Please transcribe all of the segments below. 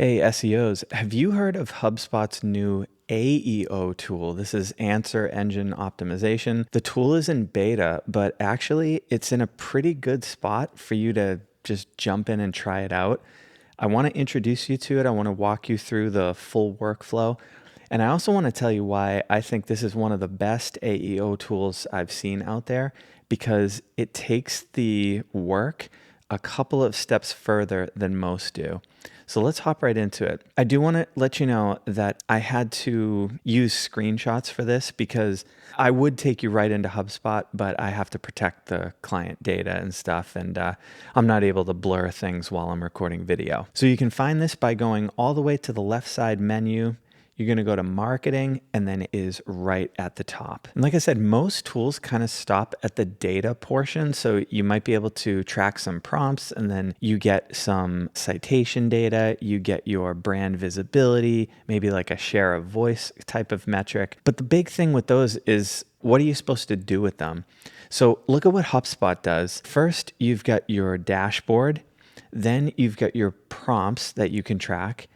Hey, SEOs, have you heard of HubSpot's new AEO tool? This is Answer Engine Optimization. The tool is in beta, but actually it's in a pretty good spot for you to just jump in and try it out. I want to introduce you to it. I want to walk you through the full workflow. And I also want to tell you why I think this is one of the best AEO tools I've seen out there because it takes the work a couple of steps further than most do. So let's hop right into it. I do want to let you know that I had to use screenshots for this because I would take you right into HubSpot, but I have to protect the client data and stuff, and I'm not able to blur things while I'm recording video. So you can find this by going all the way to the left side menu. You're going to go to marketing, and then it is right at the top. And like I said, most tools kind of stop at the data portion. So you might be able to track some prompts, and then you get some citation data, you get your brand visibility, maybe like a share of voice type of metric. But the big thing with those is, what are you supposed to do with them? So look at what HubSpot does. First, you've got your dashboard. Then you've got your prompts that you can track.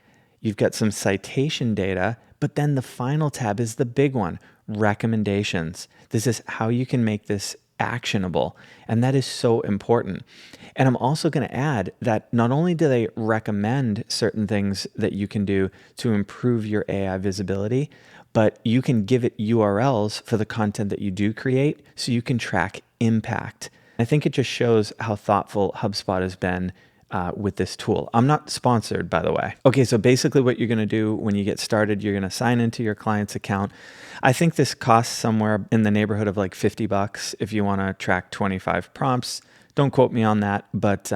You've got some citation data, but then the final tab is the big one, recommendations. This is how you can make this actionable, and that is so important. And I'm also going to add that not only do they recommend certain things that you can do to improve your AI visibility, but you can give it URLs for the content that you do create so you can track impact. I think it just shows how thoughtful HubSpot has been with this tool. I'm not sponsored, by the way. Okay, so basically what you're gonna do when you get started, you're gonna sign into your client's account. I think this costs somewhere in the neighborhood of like $50 if you wanna track 25 prompts. Don't quote me on that, but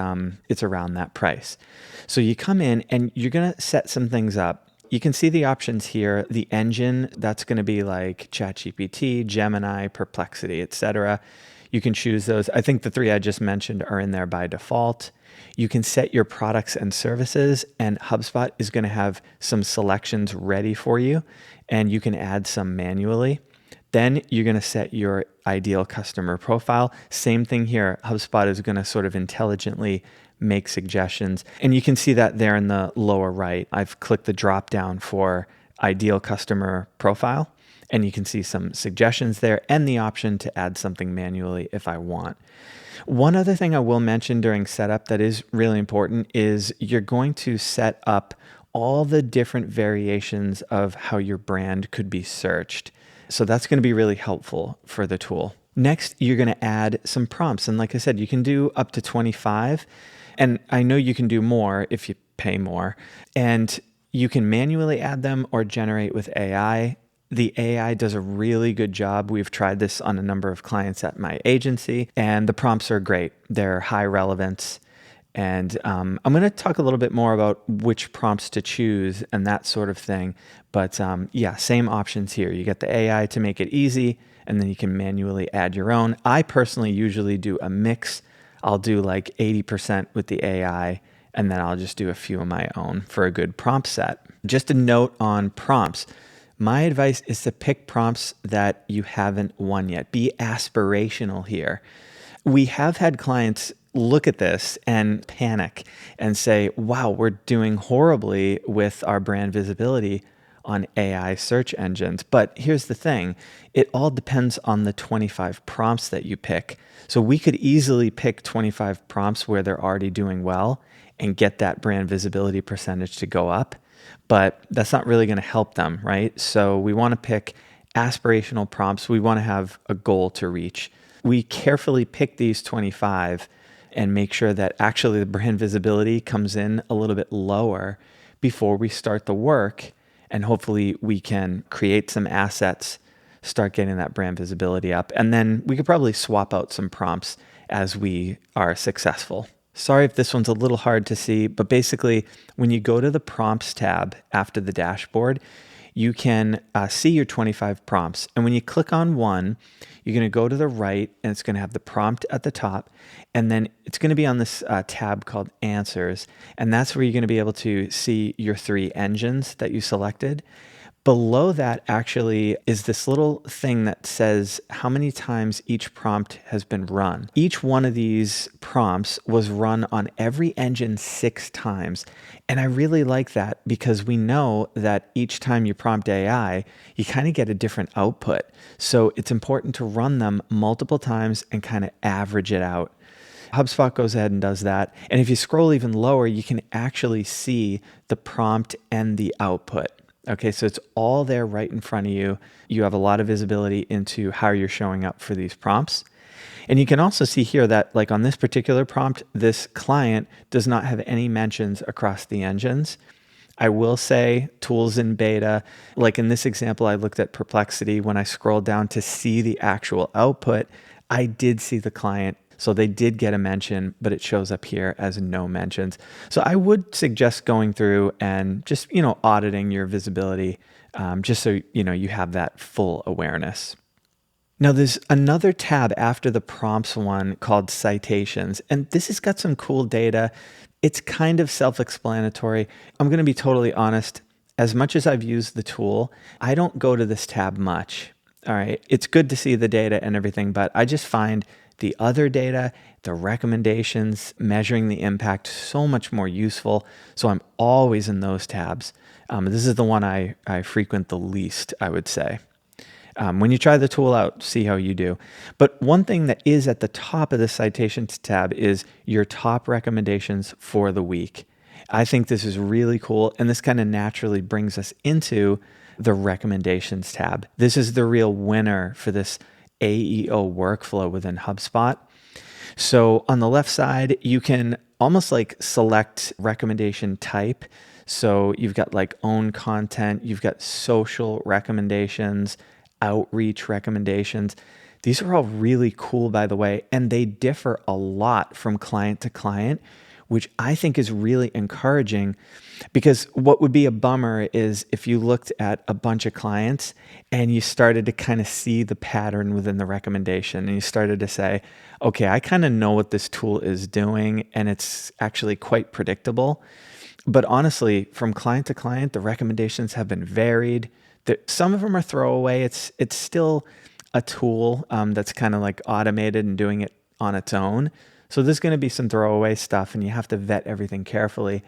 it's around that price. So you come in and you're gonna set some things up. You can see the options here. The engine, that's gonna be like ChatGPT, Gemini, Perplexity, etc. You can choose those. I think the three I just mentioned are in there by default. You can set your products and services, and HubSpot is going to have some selections ready for you, and you can add some manually. Then you're going to set your ideal customer profile. Same thing here. HubSpot is going to sort of intelligently make suggestions, and you can see that there in the lower right. I've clicked the drop down for ideal customer profile, and you can see some suggestions there and the option to add something manually if I want. One other thing I will mention during setup that is really important is you're going to set up all the different variations of how your brand could be searched. So that's going to be really helpful for the tool. Next, you're going to add some prompts. And like I said, you can do up to 25. And I know you can do more if you pay more. And you can manually add them or generate with AI. The AI does a really good job. We've tried this on a number of clients at my agency, and the prompts are great. They're high relevance. And I'm going to talk a little bit more about which prompts to choose and that sort of thing. But yeah, same options here. You get the AI to make it easy, and then you can manually add your own. I personally usually do a mix. I'll do like 80% with the AI, and then I'll just do a few of my own for a good prompt set. Just a note on prompts. My advice is to pick prompts that you haven't won yet. Be aspirational here. We have had clients look at this and panic and say, wow, we're doing horribly with our brand visibility on AI search engines. But here's the thing, it all depends on the 25 prompts that you pick. So we could easily pick 25 prompts where they're already doing well and get that brand visibility percentage to go up. But that's not really going to help them, right? So we want to pick aspirational prompts. We want to have a goal to reach. We carefully pick these 25 and make sure that actually the brand visibility comes in a little bit lower before we start the work. And hopefully we can create some assets, start getting that brand visibility up. And then we could probably swap out some prompts as we are successful. Sorry if this one's a little hard to see, but basically when you go to the prompts tab after the dashboard, you can see your 25 prompts. And when you click on one, you're going to go to the right and it's going to have the prompt at the top. And then it's going to be on this tab called answers. And that's where you're going to be able to see your three engines that you selected. Below that actually is this little thing that says how many times each prompt has been run. Each one of these prompts was run on every engine 6 times. And I really like that because we know that each time you prompt AI, you kind of get a different output. So it's important to run them multiple times and kind of average it out. HubSpot goes ahead and does that. And if you scroll even lower, you can actually see the prompt and the output. Okay, so it's all there right in front of you. You have a lot of visibility into how you're showing up for these prompts. And you can also see here that like on this particular prompt, this client does not have any mentions across the engines. I will say tools in beta, like in this example, I looked at Perplexity. When I scrolled down to see the actual output, I did see the client. So they did get a mention, but it shows up here as no mentions. So I would suggest going through and just, auditing your visibility, just so, you have that full awareness. Now, there's another tab after the prompts one called citations, and this has got some cool data. It's kind of self-explanatory. I'm going to be totally honest. As much as I've used the tool, I don't go to this tab much. All right. It's good to see the data and everything, but I just find the other data, the recommendations, measuring the impact so much more useful. So I'm always in those tabs. This is the one I frequent the least, I would say. When you try the tool out, see how you do. But one thing that is at the top of the citations tab is your top recommendations for the week. I think this is really cool. And this kind of naturally brings us into the recommendations tab. This is the real winner for this AEO workflow within HubSpot. So on the left side, you can almost like select recommendation type. So you've got like own content, you've got social recommendations, outreach recommendations. These are all really cool, by the way, and they differ a lot from client to client, which I think is really encouraging, because what would be a bummer is if you looked at a bunch of clients and you started to kind of see the pattern within the recommendation and you started to say, okay, I kind of know what this tool is doing and it's actually quite predictable. But honestly, from client to client, the recommendations have been varied. Some of them are throwaway. It's still a tool that's kind of like automated and doing it on its own. So there's going to be some throwaway stuff and you have to vet everything carefully.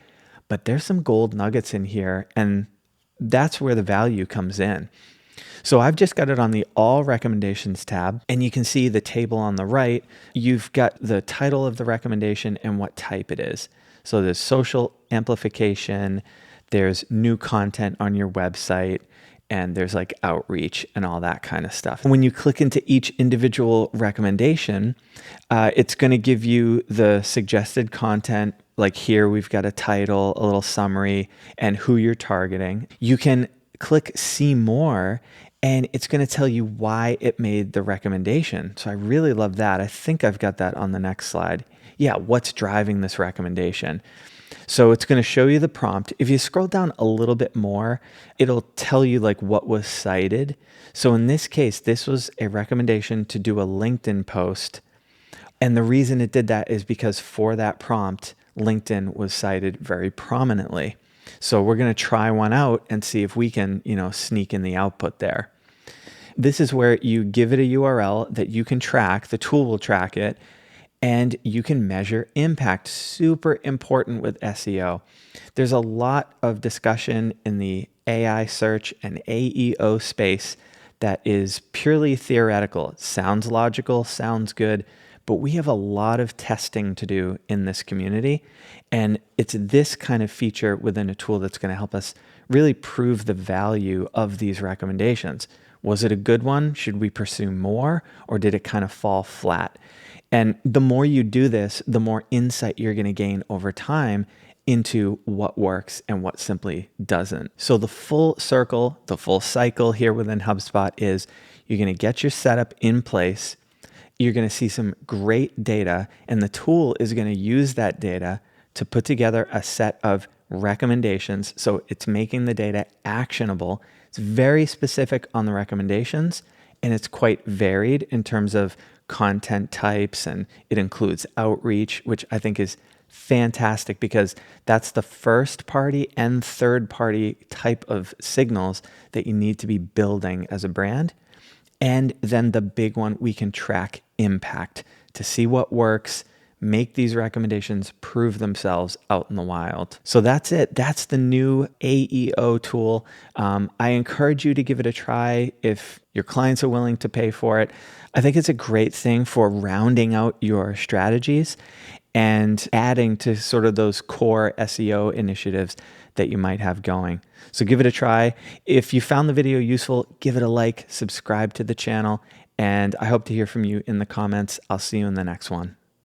But there's some gold nuggets in here, and that's where the value comes in. So I've just got it on the All Recommendations tab, and you can see the table on the right. You've got the title of the recommendation and what type it is. So there's social amplification, there's new content on your website, and there's like outreach and all that kind of stuff. When you click into each individual recommendation, it's going to give you the suggested content. Like here, we've got a title, a little summary, and who you're targeting. You can click see more, and it's going to tell you why it made the recommendation. So I really love that. I think I've got that on the next slide. Yeah, what's driving this recommendation? So it's going to show you the prompt. If you scroll down a little bit more, it'll tell you like what was cited. So in this case, this was a recommendation to do a LinkedIn post. And the reason it did that is because for that prompt, LinkedIn was cited very prominently. So we're going to try one out and see if we can, sneak in the output there. This is where you give it a URL that you can track. The tool will track it. And you can measure impact. Super important with SEO. There's a lot of discussion in the AI search and AEO space that is purely theoretical. It sounds logical, sounds good, but we have a lot of testing to do in this community. And it's this kind of feature within a tool that's going to help us really prove the value of these recommendations. Was it a good one? Should we pursue more? Or did it kind of fall flat? And the more you do this, the more insight you're going to gain over time into what works and what simply doesn't. So the full circle, the full cycle here within HubSpot is you're going to get your setup in place. You're going to see some great data, and the tool is going to use that data to put together a set of recommendations. So it's making the data actionable. It's very specific on the recommendations, and it's quite varied in terms of content types, and it includes outreach, which I think is fantastic because that's the first party and third party type of signals that you need to be building as a brand. And then the big one, we can track impact to see what works, make these recommendations prove themselves out in the wild. So that's it. That's the new AEO tool. I encourage you to give it a try if your clients are willing to pay for it. I think it's a great thing for rounding out your strategies and adding to sort of those core SEO initiatives that you might have going. So give it a try. If you found the video useful, give it a like, subscribe to the channel, and I hope to hear from you in the comments. I'll see you in the next one.